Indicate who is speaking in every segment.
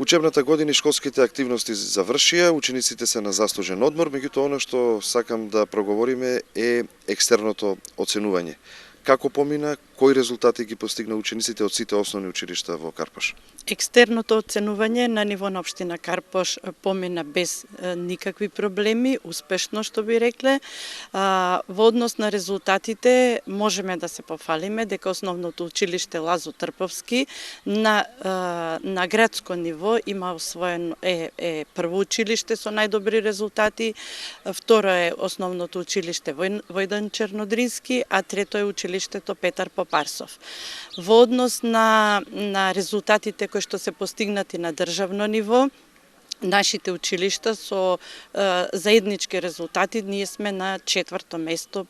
Speaker 1: Учебната година и школските активности завршија, учениците се на заслужен одмор, меѓутоа она што сакам да проговориме е екстерното оценување. Како помина, кои резултати ги постигна учениците од сите основни училишта во Карпош?
Speaker 2: Екстерното оценување на ниво на општина Карпош помина без никакви проблеми, успешно што би рекле. Во однос на резултатите можеме да се пофалиме дека основното училиште Лазо Трповски на градско ниво има освоен прво училиште со најдобри резултати, второ е основното училиште Војдан Чернодрински, а трето е училиштето Петар Попарсов. Во однос на резултатите кои што се постигнати на државно ниво, нашите училишта со заеднички резултати, ние сме на 4-то место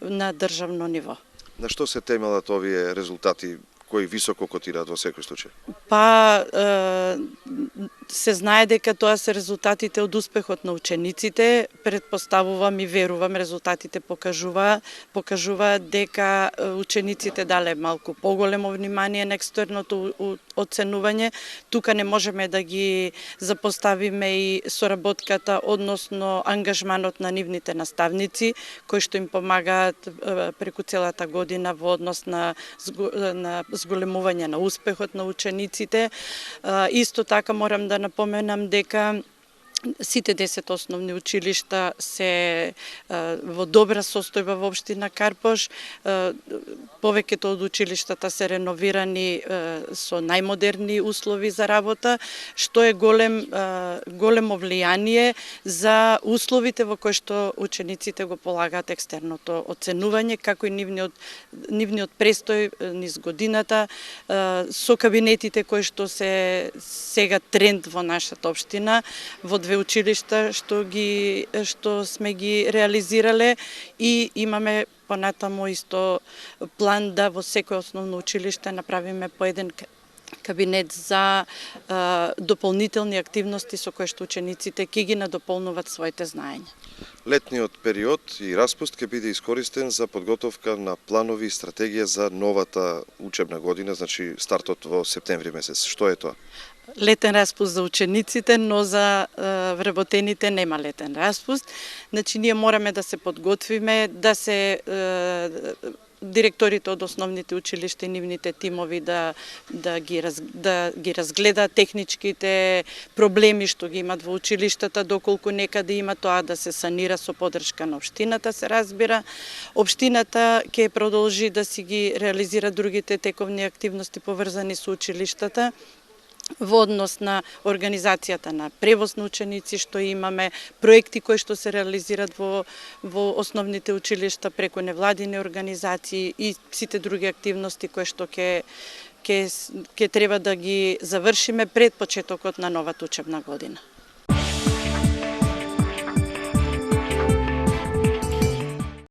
Speaker 2: на државно ниво.
Speaker 1: На што се темелат овие резултати кои високо котираат во секој случај?
Speaker 2: Се знае дека тоа се резултатите од успехот на учениците. Предпоставувам и верувам, резултатите покажуваат дека учениците дале малку поголемо внимание на екстерното оценување. Тука не можеме да ги запоставиме и соработката, односно ангажманот на нивните наставници, кои што им помагаат преку целата година во однос на зголемување на успехот на учениците. Исто така морам да напоменам дека сите 10 основни училишта се во добра состојба во општина Карпош. Повеќето од училиштата се реновирани со најмодерни услови за работа, што е големо влијание за условите во кои што учениците го полагаат екстерното оценување, како и нивниот престој низ годината, со кабинетите кои што се сега тренд во нашата општина, во две училишта што сме ги реализирале, и имаме понатаму исто план да во секој основно училиште направиме по еден кабинет за дополнителни активности со кои што учениците ќе ги надополнуваат своите знаења.
Speaker 1: Летниот период и распуст ќе биде искористен за подготовка на планови и стратегија за новата учебна година, значи стартот во септември месец. Што е тоа?
Speaker 2: Летен распуст за учениците, но за вработените нема летен распуст. Значи, ние мораме да се подготвиме, да се директорите од основните училишта и нивните тимови да ги разгледаат техничките проблеми што ги имат во училиштата, доколку некаде има тоа да се санира со поддршка на општината, се разбира. Општината ќе продолжи да си ги реализира другите тековни активности поврзани со училиштата. Во однос на организацијата на превоз на ученици, што имаме проекти кои што се реализират во основните училишта преку невладини организации и сите други активности кои што ќе треба да ги завршиме пред почетокот на новата учебна година.